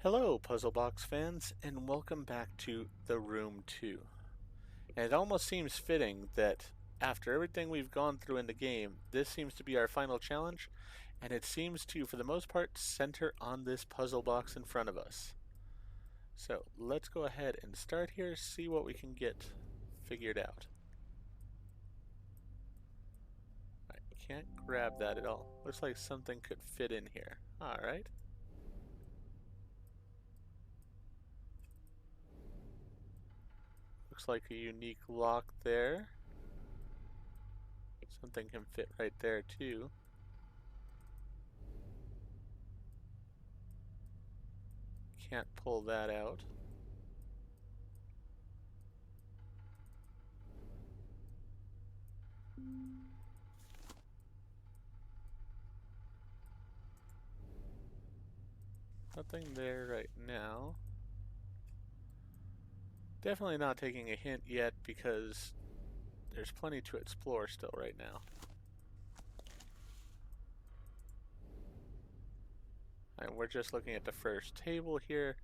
Hello, Puzzle Box fans, and welcome back to The Room 2. And it almost seems fitting that after everything we've gone through in the game, this seems to be our final challenge, and it seems to, for the most part, center on this puzzle box in front of us. So let's go ahead and start here, see what we can get figured out. I can't grab that at all. Looks like something could fit in here. Alright. Looks like a unique lock there. Something can fit right there too. Can't pull that out. Nothing there right now. Definitely not taking a hint yet because there's plenty to explore still right now. And we're just looking at the first table here.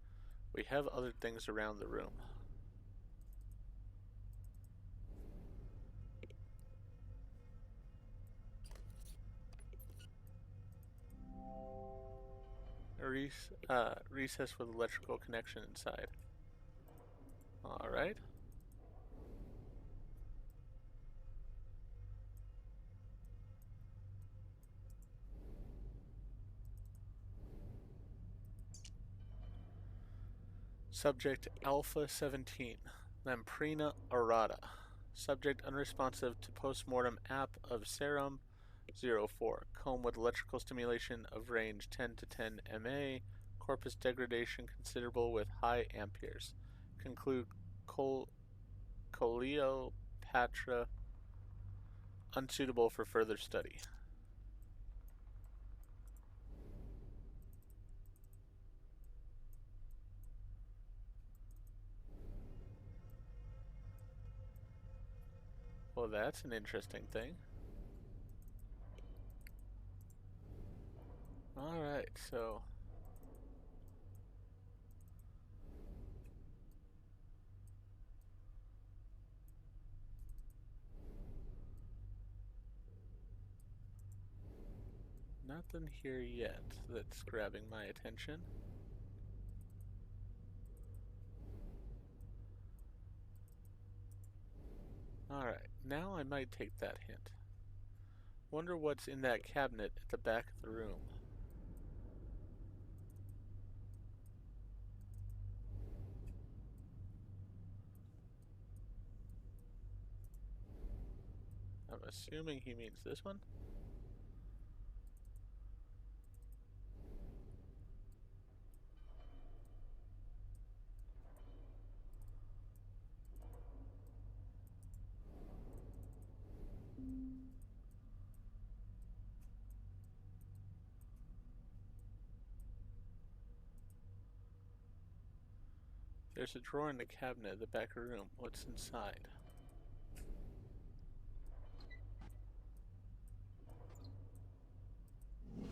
We have other things around the room. A recess with electrical connection inside. Alright. Subject Alpha 17, Lamprina aurata. Subject unresponsive to postmortem app of serum 04. Comb with electrical stimulation of range 10 to 10 MA. Corpus degradation considerable with high amperes. Conclude Coleopatra unsuitable for further study. Well, that's an interesting thing. Alright, so nothing here yet that's grabbing my attention. Alright, now I might take that hint. Wonder what's in that cabinet at the back of the room. I'm assuming he means this one. There's a drawer in the cabinet at the back of the room. What's inside?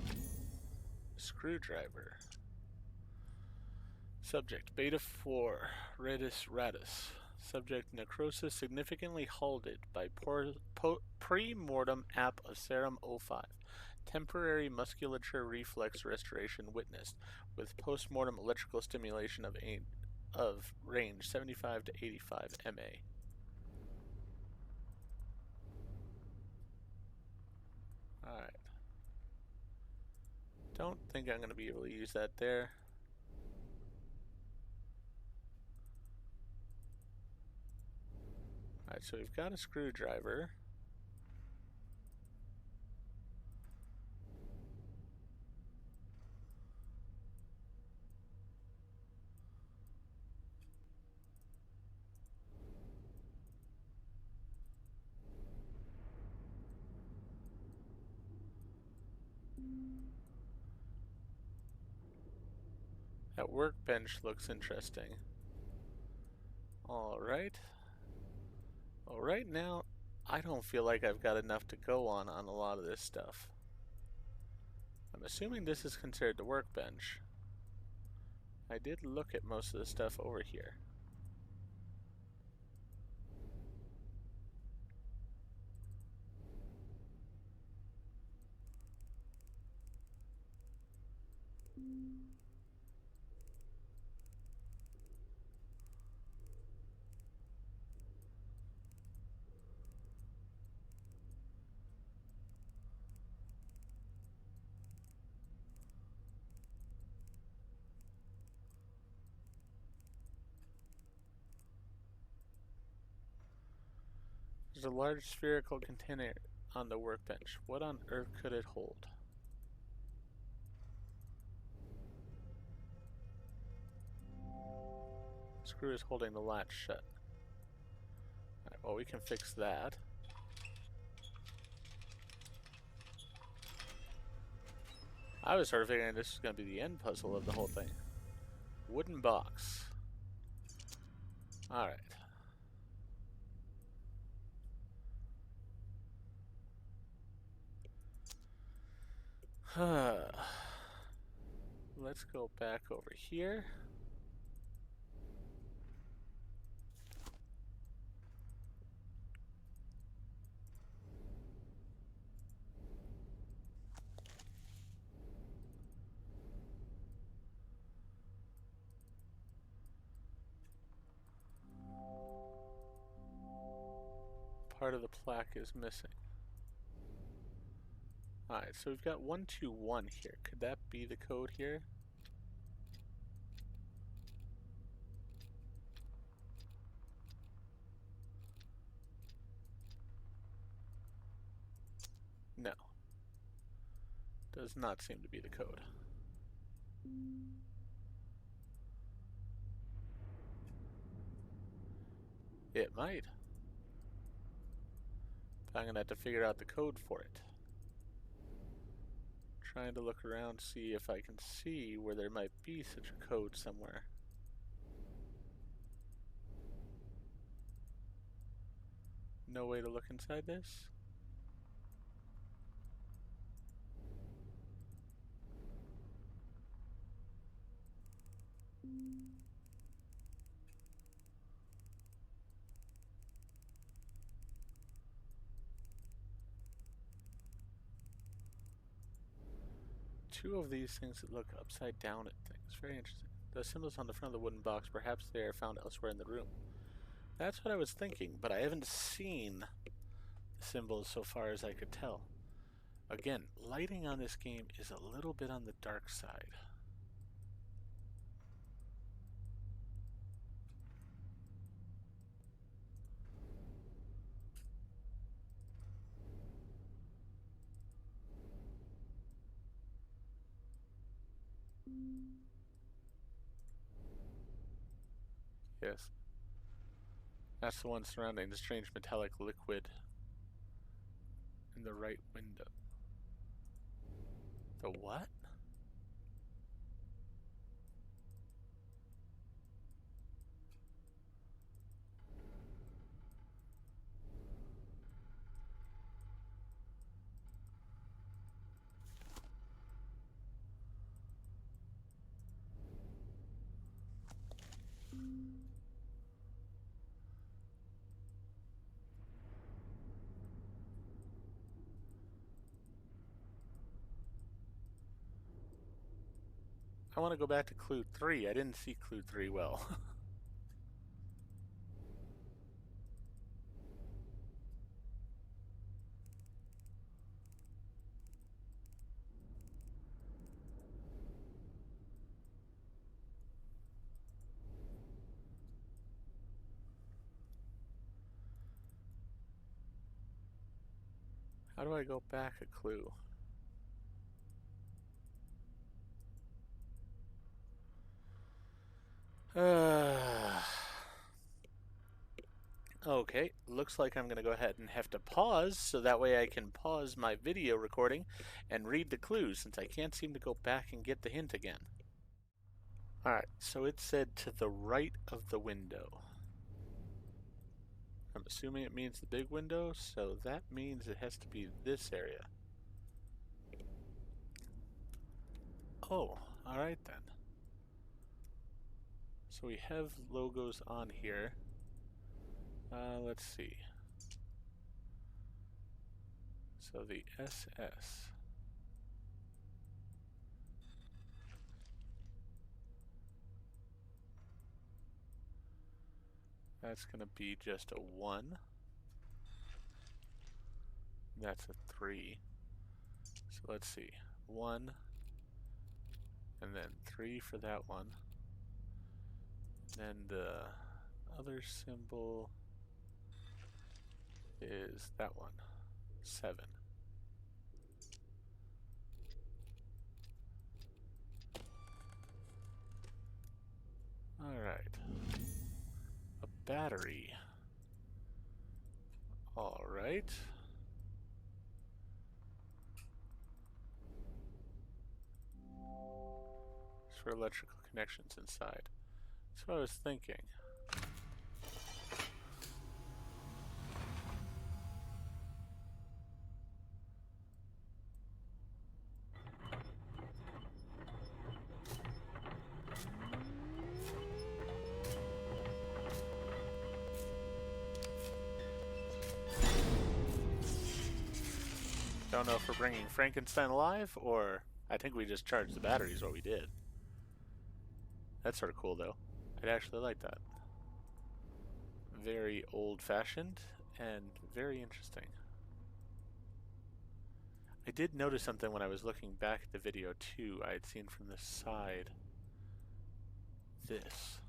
A screwdriver. Subject Beta 4, Redis Radis. Subject necrosis significantly halted by pre-mortem app of serum 05. Temporary musculature reflex restoration witnessed with post-mortem electrical stimulation of range 75 to 85 MA. Alright. Don't think I'm going to be able to use that there. Alright, so we've got a screwdriver. That workbench looks interesting. Alright. Well, right now, I don't feel like I've got enough to go on a lot of this stuff. I'm assuming this is considered the workbench. I did look at most of the stuff over here. There's a large spherical container on the workbench. What on earth could it hold? Screw is holding the latch shut. Alright, well, we can fix that. I was sort of figuring this was going to be the end puzzle of the whole thing. Wooden box. Alright. Let's go back over here. Part of the plaque is missing. Alright, so we've got 121 here. Could that be the code here? No. Does not seem to be the code. It might. But I'm gonna have to figure out the code for it. Trying to look around, see if I can see where there might be such a code somewhere. No way to look inside this? Two of these things that look upside down at things. Very interesting. The symbols on the front of the wooden box, perhaps they are found elsewhere in the room. That's what I was thinking, but I haven't seen the symbols so far as I could tell. Again, lighting on this game is a little bit on the dark side. Yes. That's the one surrounding the strange metallic liquid in the right window. The what? I want to go back to clue 3. I didn't see clue 3 well. How do I go back a clue? Okay, looks like I'm going to go ahead and have to pause, so that way I can pause my video recording and read the clues, since I can't seem to go back and get the hint again. Alright, so it said to the right of the window. I'm assuming it means the big window, so that means it has to be this area. Oh, alright then. So we have logos on here. Let's see. So the SS. That's going to be just a 1. That's a 3. So let's see. 1, and then 3 for that one. And the other symbol is that one. 7. Alright. A battery. Alright. For electrical connections inside. That's what I was thinking. Don't know if we're bringing Frankenstein alive, or I think we just charged the batteries what we did. That's sort of cool, though. I'd actually like that. Very old-fashioned and very interesting. I did notice something when I was looking back at the video, too. I had seen from the side this.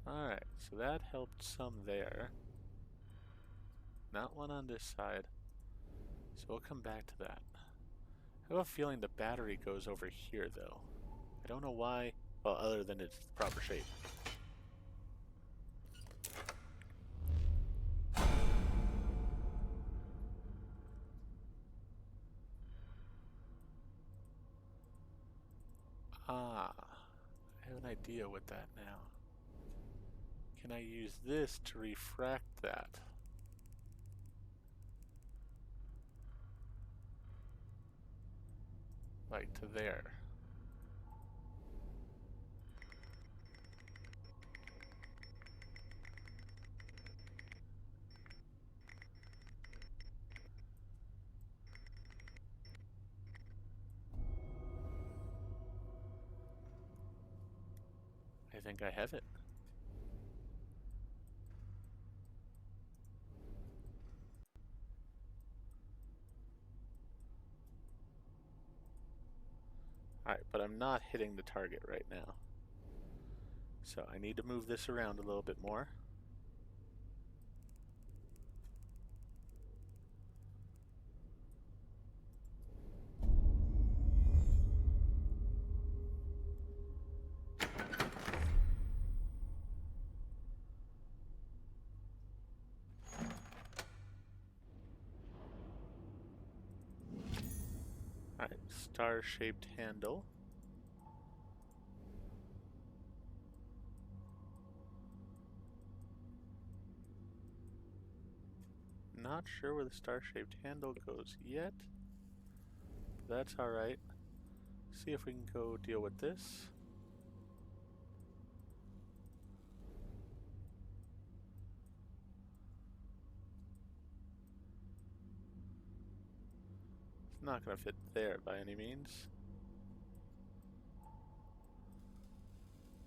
Alright, so that helped some there. Not one on this side. So we'll come back to that. I have a feeling the battery goes over here, though. I don't know why. Well, other than it's the proper shape. Ah, I have an idea with that now. Can I use this to refract that? Like to there. I think I have it. Alright, but I'm not hitting the target right now. So I need to move this around a little bit more. Alright, star-shaped handle. Not sure where the star-shaped handle goes yet. But that's alright. See if we can go deal with this. It's not going to fit there by any means.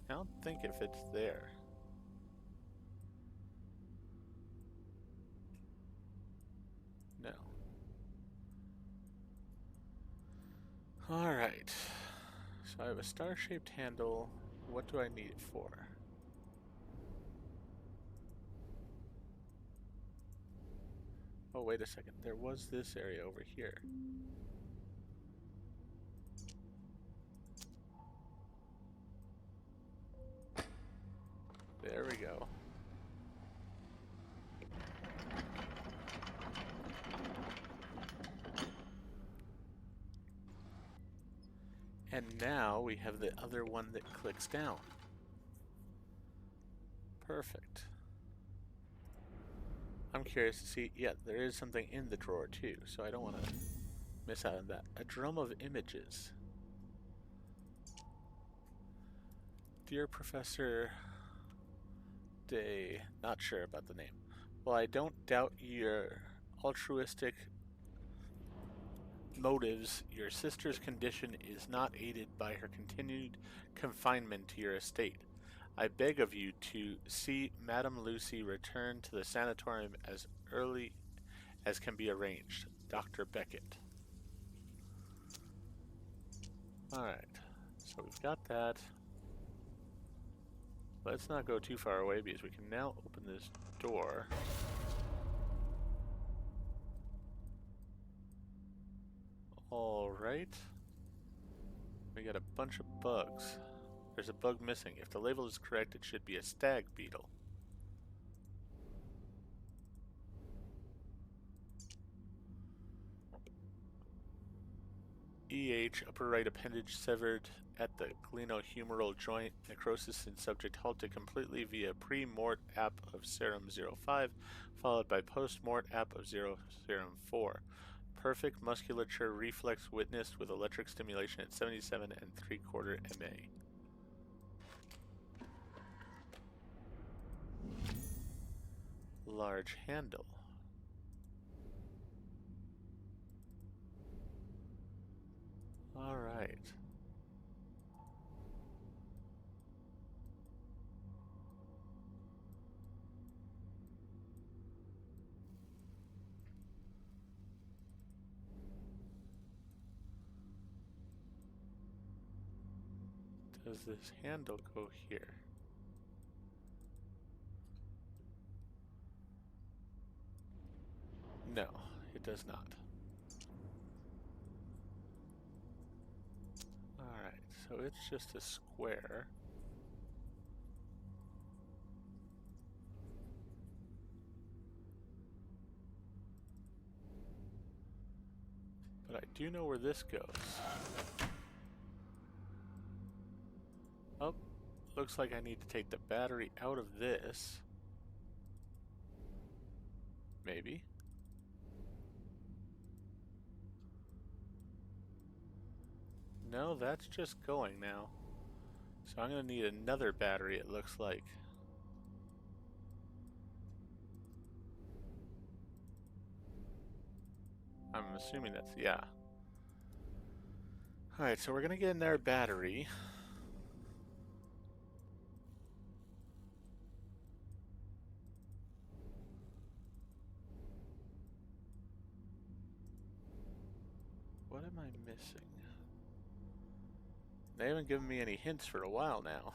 I don't think it fits there. No. Alright. So I have a star-shaped handle. What do I need it for? Oh, wait a second. There was this area over here. There we go. And now we have the other one that clicks down. Perfect. I'm curious to see, yeah, there is something in the drawer too, so I don't want to miss out on that. A drum of images. Dear Professor Day, not sure about the name. While I don't doubt your altruistic motives, your sister's condition is not aided by her continued confinement to your estate. I beg of you to see Madame Lucy return to the sanatorium as early as can be arranged. Dr. Beckett. Alright, so we've got that. Let's not go too far away because we can now open this door. Alright. We got a bunch of bugs. There's a bug missing. If the label is correct, it should be a stag beetle. EH, upper right appendage severed at the glenohumeral joint. Necrosis in subject halted completely via pre-mort app of serum 05, followed by post-mort app of serum 4. Perfect musculature reflex witnessed with electric stimulation at 77 3/4 MA. Large handle. All right. Does this handle go here? No, it does not. Alright, so it's just a square. But I do know where this goes. Oh, looks like I need to take the battery out of this. Maybe. No, that's just going now. So I'm going to need another battery, it looks like. I'm assuming that's, yeah. Alright, so we're going to get in their battery. What am I missing? They haven't given me any hints for a while now.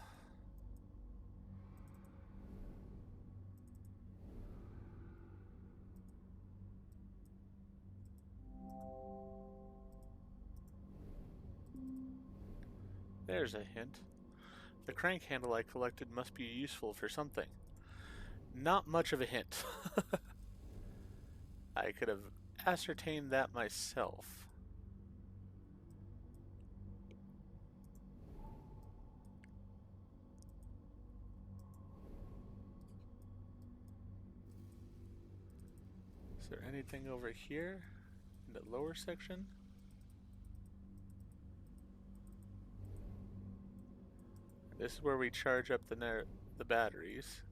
There's a hint. The crank handle I collected must be useful for something. Not much of a hint. I could have ascertained that myself. Is there anything over here in the lower section? This is where we charge up the batteries.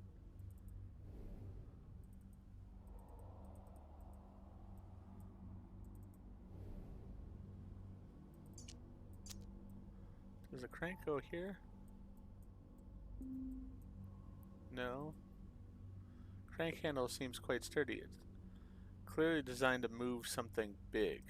Does the crank go here? No. Crank handle seems quite sturdy. It's clearly designed to move something big.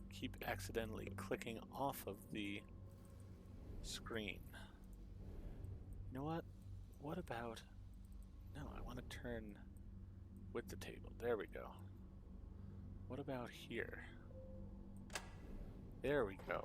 Keep accidentally clicking off of the screen. You know what? What about... No, I want to turn with the table. There we go. What about here? There we go.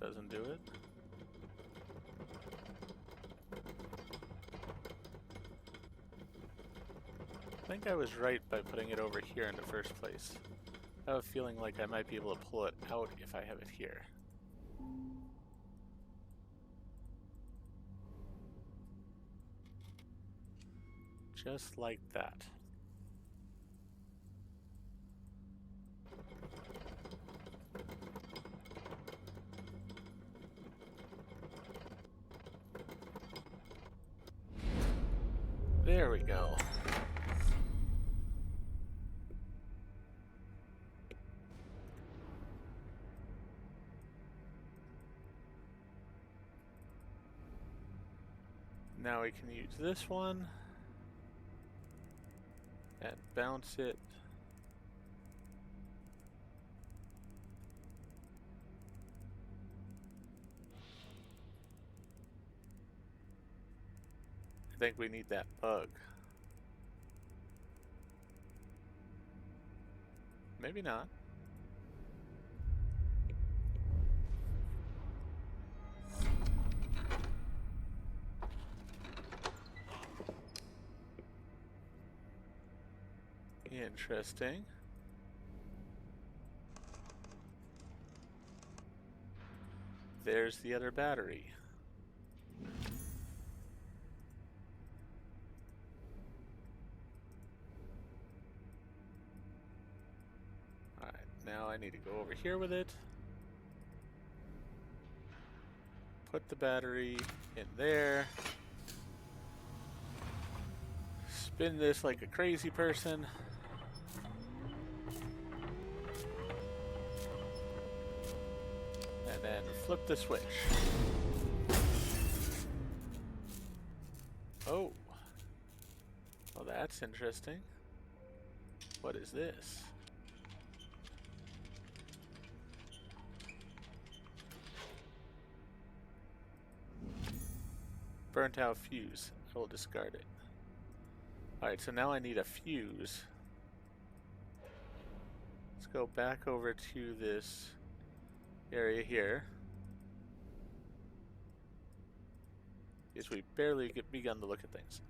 Doesn't do it. I think I was right by putting it over here in the first place. I have a feeling like I might be able to pull it out if I have it here. Just like that. There we go. Now we can use this one and bounce it. I think we need that bug. Maybe not. Interesting. There's the other battery. Alright, now I need to go over here with it. Put the battery in there. Spin this like a crazy person. And then flip the switch. Oh. Well, that's interesting. What is this? Burnt out fuse. I will discard it. Alright, so now I need a fuse. Let's go back over to this area here. Because we barely begun to look at things.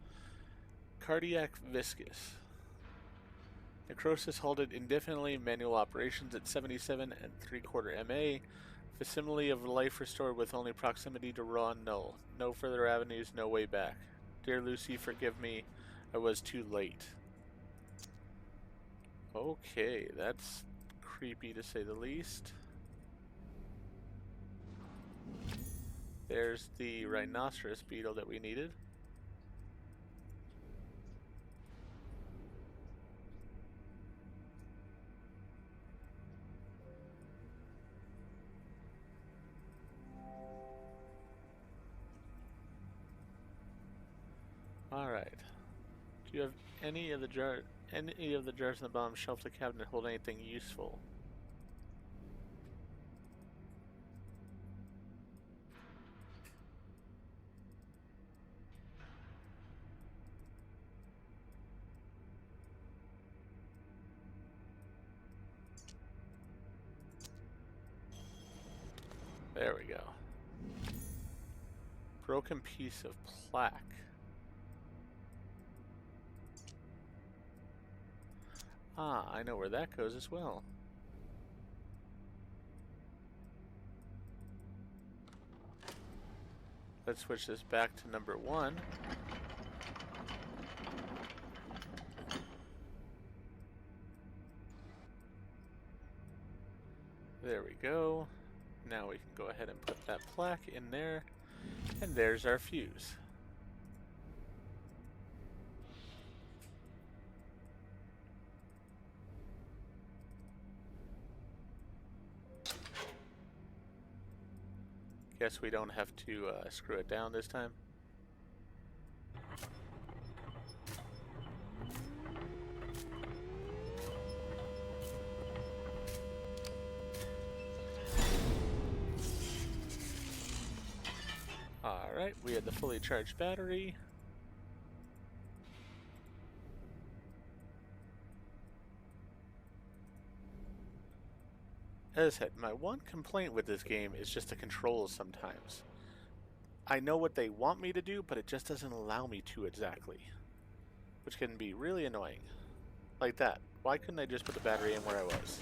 Cardiac viscous. Necrosis halted indefinitely. Manual operations at 77 and 3/4 MA. Facsimile of life restored with only proximity to raw null. No further avenues, no way back. Dear Lucy, forgive me. I was too late. Okay, that's creepy to say the least. There's the rhinoceros beetle that we needed. Alright. Do you have any of the jars in the bottom shelf of the cabinet hold anything useful? There we go. Broken piece of plaque. Ah, I know where that goes as well. Let's switch this back to number 1. There we go. Now we can go ahead and put that plaque in there. And there's our fuse. Guess we don't have to screw it down this time. Alright, we had the fully charged battery. As I said, my one complaint with this game is just the controls sometimes. I know what they want me to do, but it just doesn't allow me to exactly. Which can be really annoying. Like that. Why couldn't I just put the battery in where I was?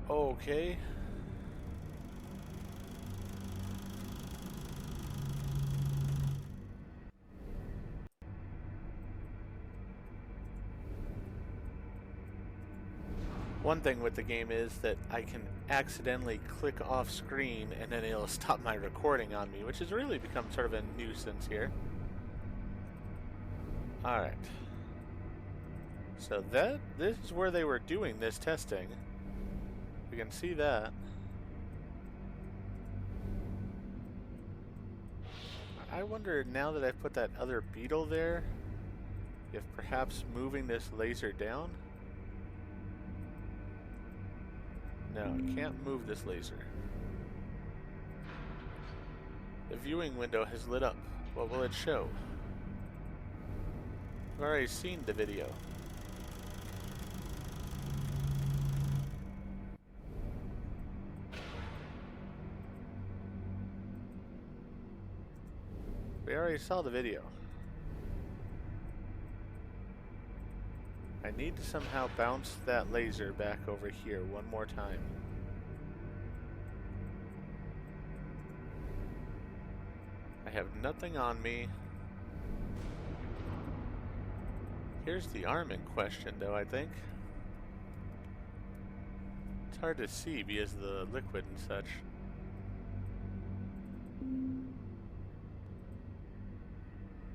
Okay. One thing with the game is that I can accidentally click off screen and then it'll stop my recording on me, which has really become sort of a nuisance here. Alright. So this is where they were doing this testing. We can see that. I wonder, now that I've put that other beetle there, if perhaps moving this laser down? No, I can't move this laser. The viewing window has lit up. What will it show? I've already seen the video. We already saw the video. I need to somehow bounce that laser back over here one more time. I have nothing on me. Here's the arm in question, though, I think. It's hard to see because of the liquid and such.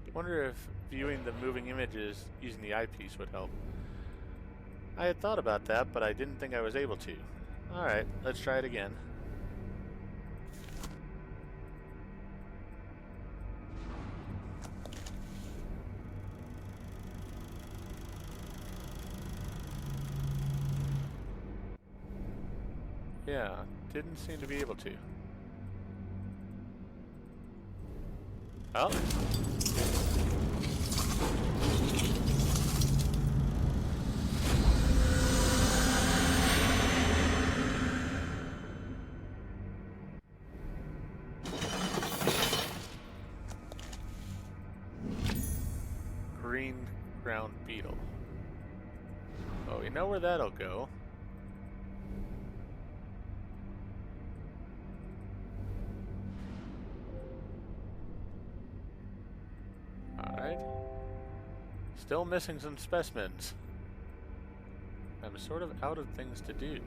I wonder if viewing the moving images using the eyepiece would help. I had thought about that, but I didn't think I was able to. Alright, let's try it again. Yeah, didn't seem to be able to. Oh. Green ground beetle. Oh, you know where that'll go. Alright. Still missing some specimens. I'm sort of out of things to do.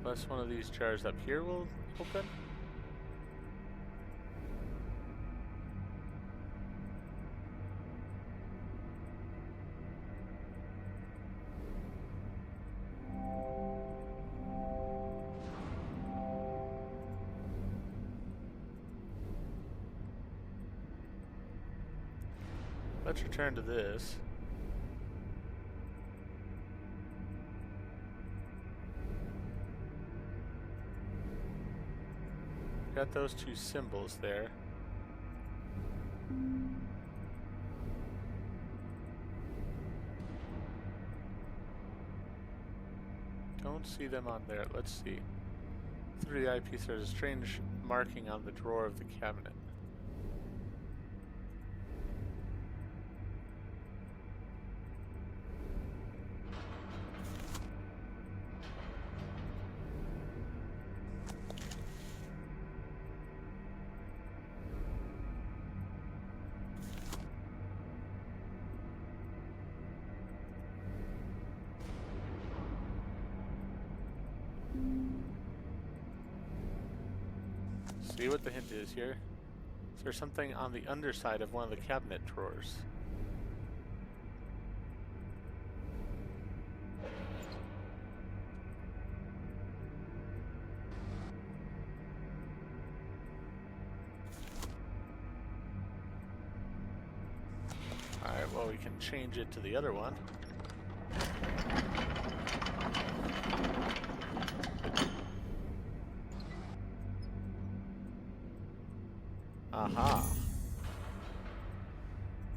Unless one of these jars up here will open. Let's return to this. Got those two symbols there. Don't see them on there. Let's see. Through the eyepiece, there's a strange marking on the drawer of the cabinet. See what the hint is here? Is there something on the underside of one of the cabinet drawers? Alright, well, we can change it to the other one.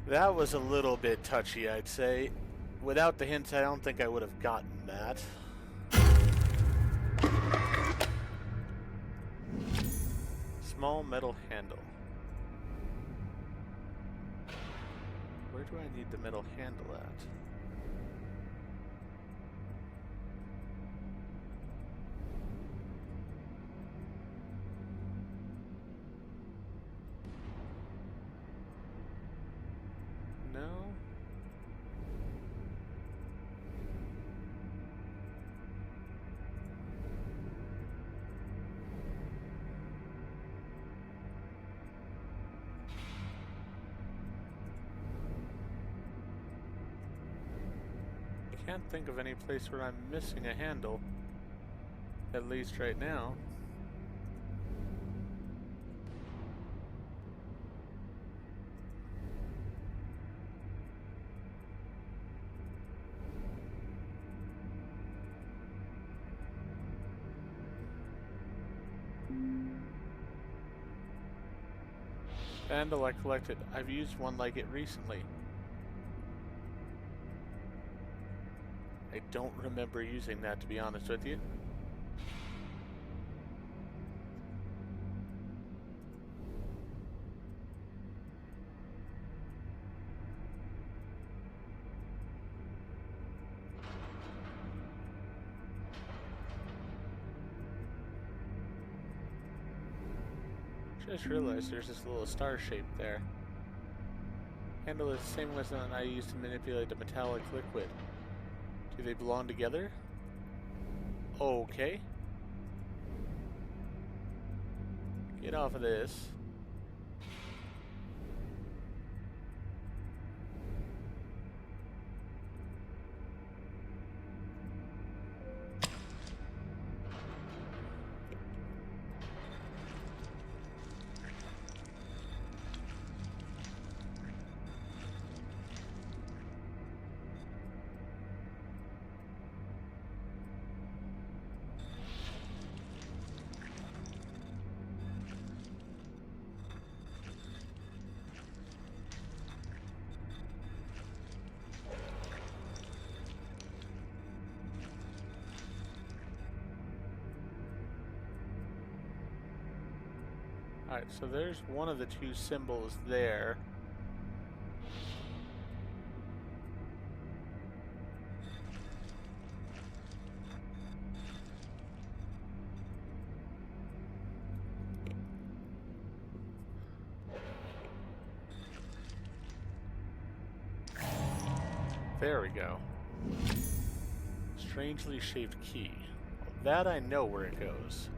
That was a little bit touchy, I'd say. Without the hints, I don't think I would have gotten that. Small metal handle. Where do I need the metal handle at? No. I can't think of any place where I'm missing a handle, at least right now. Handle I collected. I've used one like it recently. I don't remember using that, to be honest with you. Just realized there's this little star shape there. Handle is the same weapon I use to manipulate the metallic liquid. Do they belong together? Okay. Get off of this. Alright, so there's one of the two symbols there. There we go. Strangely shaped key. Well, that I know where it goes.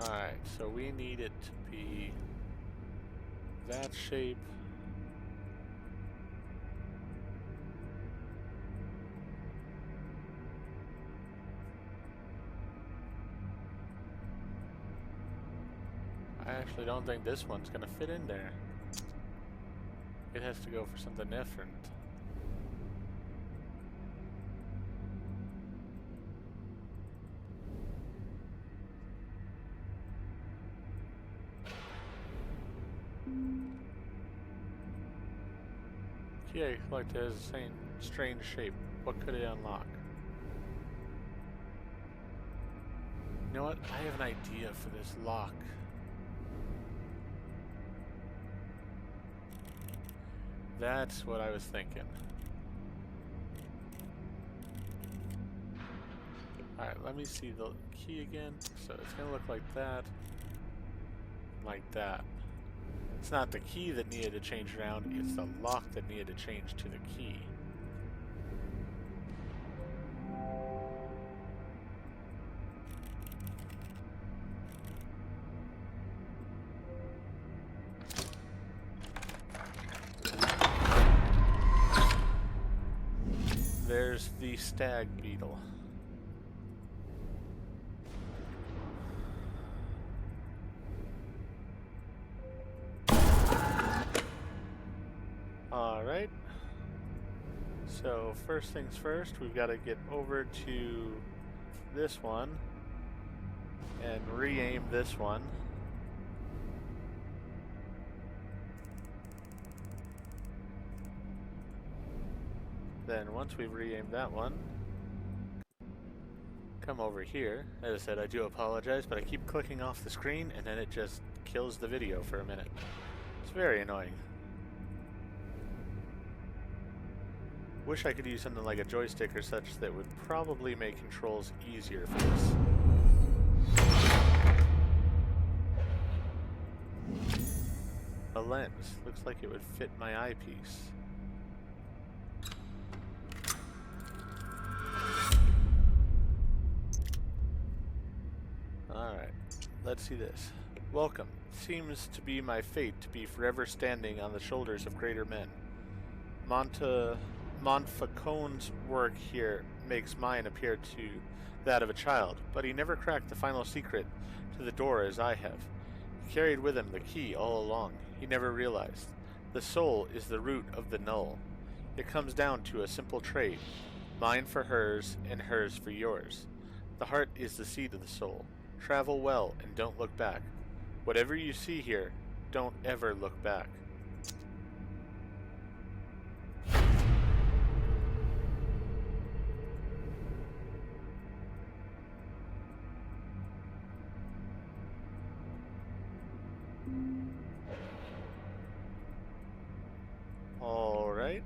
Alright, so we need it to be that shape. I actually don't think this one's gonna fit in there. It has to go for something different. Key I collected has the same strange shape. What could it unlock? You know what? I have an idea for this lock. That's what I was thinking. Alright, let me see the key again. So it's gonna look like that. Like that. It's not the key that needed to change around, it's the lock that needed to change to the key. There's the stag beetle. So first things first, we've got to get over to this one and re-aim this one. Then once we've re-aimed that one, come over here. As I said, I do apologize, but I keep clicking off the screen and then it just kills the video for a minute. It's very annoying. Wish I could use something like a joystick or such that would probably make controls easier for this. A lens. Looks like it would fit my eyepiece. Alright, let's see this. Welcome. Seems to be my fate to be forever standing on the shoulders of greater men. Montfaucon's work here makes mine appear to that of a child, but he never cracked the final secret to the door as I have. He carried with him the key all along. He never realized. The soul is the root of the null. It comes down to a simple trade, mine for hers and hers for yours. The heart is the seat of the soul. Travel well and don't look back. Whatever you see here, don't ever look back. All right.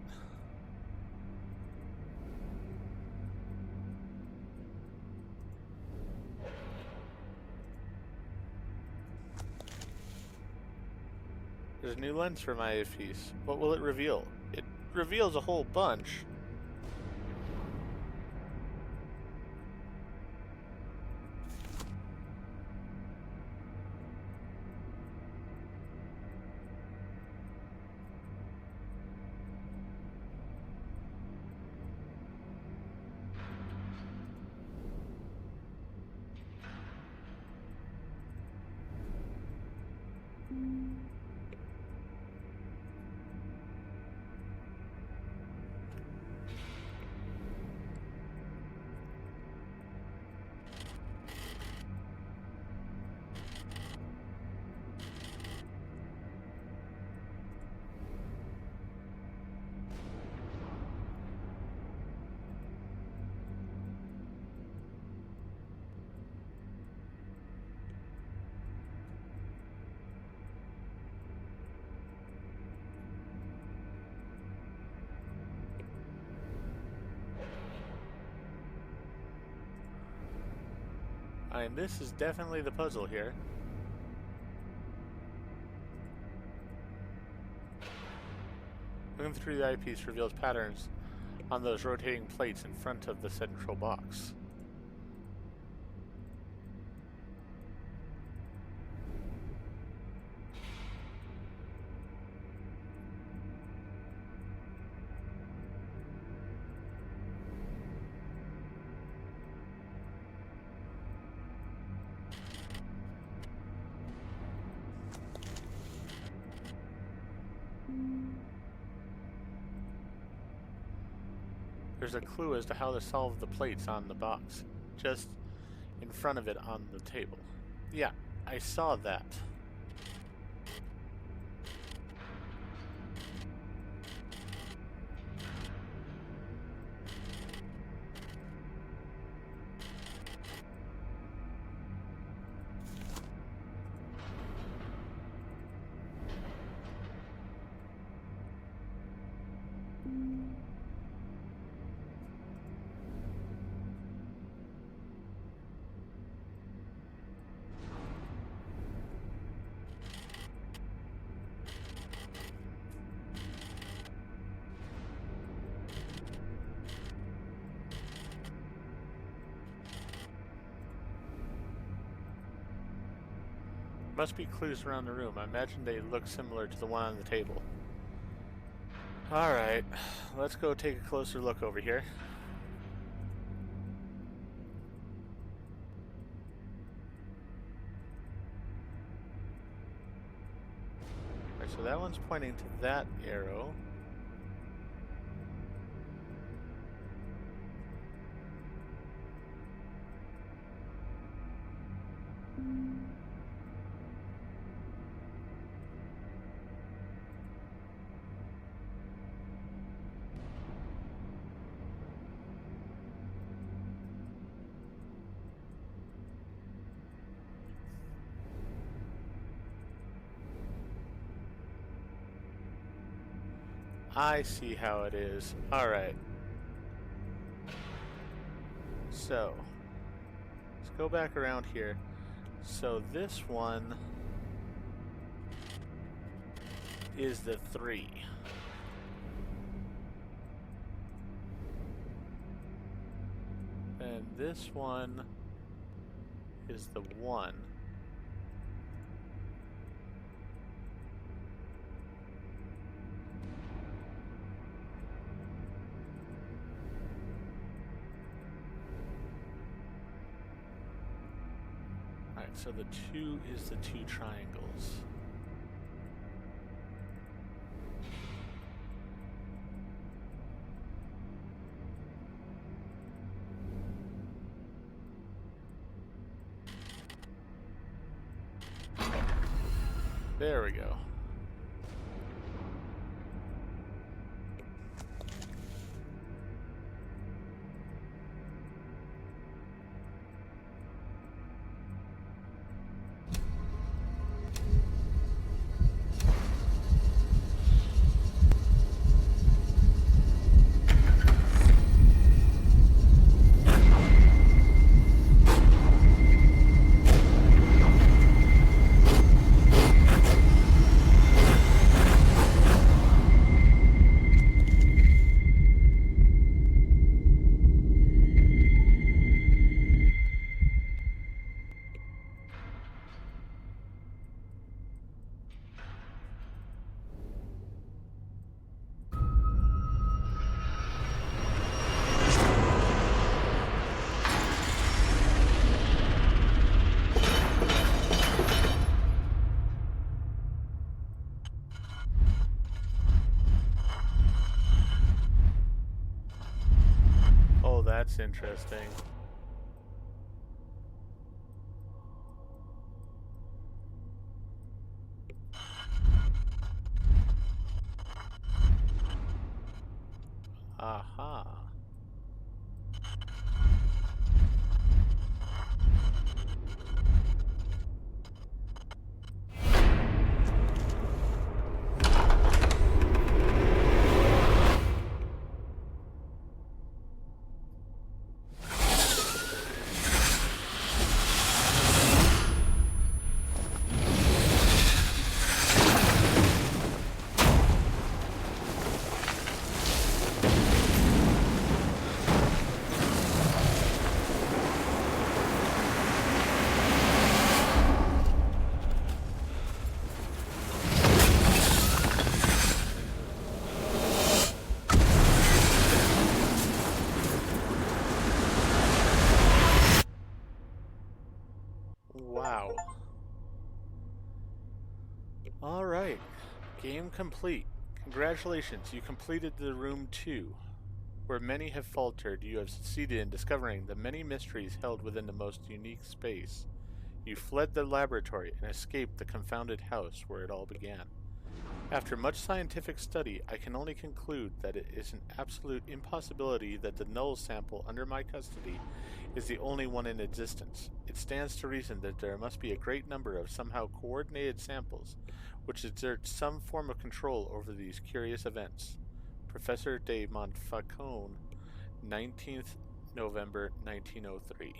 There's a new lens for my eyepiece. What will it reveal? It reveals a whole bunch. And this is definitely the puzzle here. Looking through the eyepiece reveals patterns on those rotating plates in front of the central box. There's a clue as to how to solve the plates on the box, just in front of it on the table. Yeah, I saw that. Must be clues around the room. I imagine they look similar to the one on the table. Alright, let's go take a closer look over here. Alright, so that one's pointing to that arrow. I see how it is. Alright. So, let's go back around here. So this one is the 3. And this one is the 1. Alright, so the 2 is the 2 triangles. There we go. That's interesting. Aha. Wow. Alright. Game complete. Congratulations, you completed the room 2. Where many have faltered, you have succeeded in discovering the many mysteries held within the most unique space. You fled the laboratory and escaped the confounded house where it all began. After much scientific study, I can only conclude that it is an absolute impossibility that the null sample under my custody is the only one in existence. It stands to reason that there must be a great number of somehow coordinated samples which exert some form of control over these curious events. Professor de Montfaucon, 19th November 1903.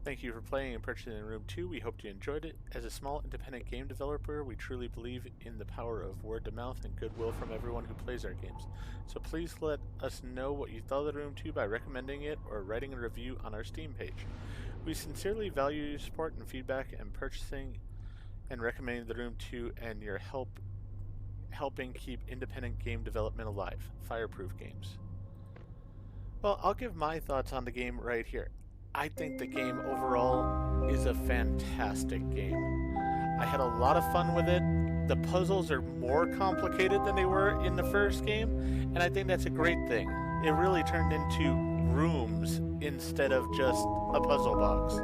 Thank you for playing and purchasing Room 2. We hope you enjoyed it. As a small independent game developer, we truly believe in the power of word to mouth and goodwill from everyone who plays our games. So please let us know what you thought of Room 2 by recommending it or writing a review on our Steam page. We sincerely value your support and feedback in purchasing and recommending the Room 2 and your helping keep independent game development alive. Fireproof Games. Well, I'll give my thoughts on the game right here. I think the game overall is a fantastic game. I had a lot of fun with it. The puzzles are more complicated than they were in the first game, and I think that's a great thing. It really turned into rooms instead of just a puzzle box,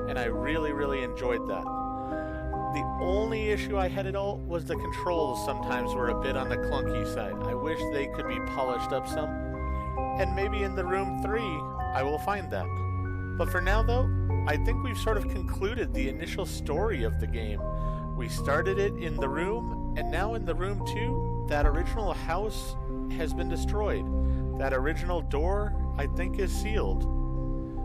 and I really enjoyed that. The only issue I had at all was the controls sometimes were a bit on the clunky side. I wish they could be polished up some, and maybe in the Room 3 I will find that. But for now, though, I think we've sort of concluded the initial story of the game. We started it in the room, and now in the room 2, that original house has been destroyed. That original door, I think, is sealed.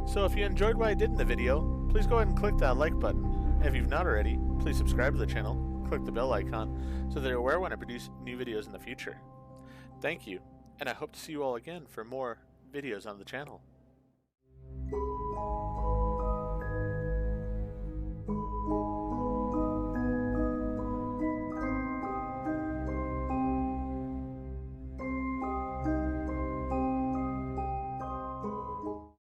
So if you enjoyed what I did in the video, please go ahead and click that like button. And if you've not already, please subscribe to the channel, click the bell icon, so that you're aware when I produce new videos in the future. Thank you, and I hope to see you all again for more videos on the channel.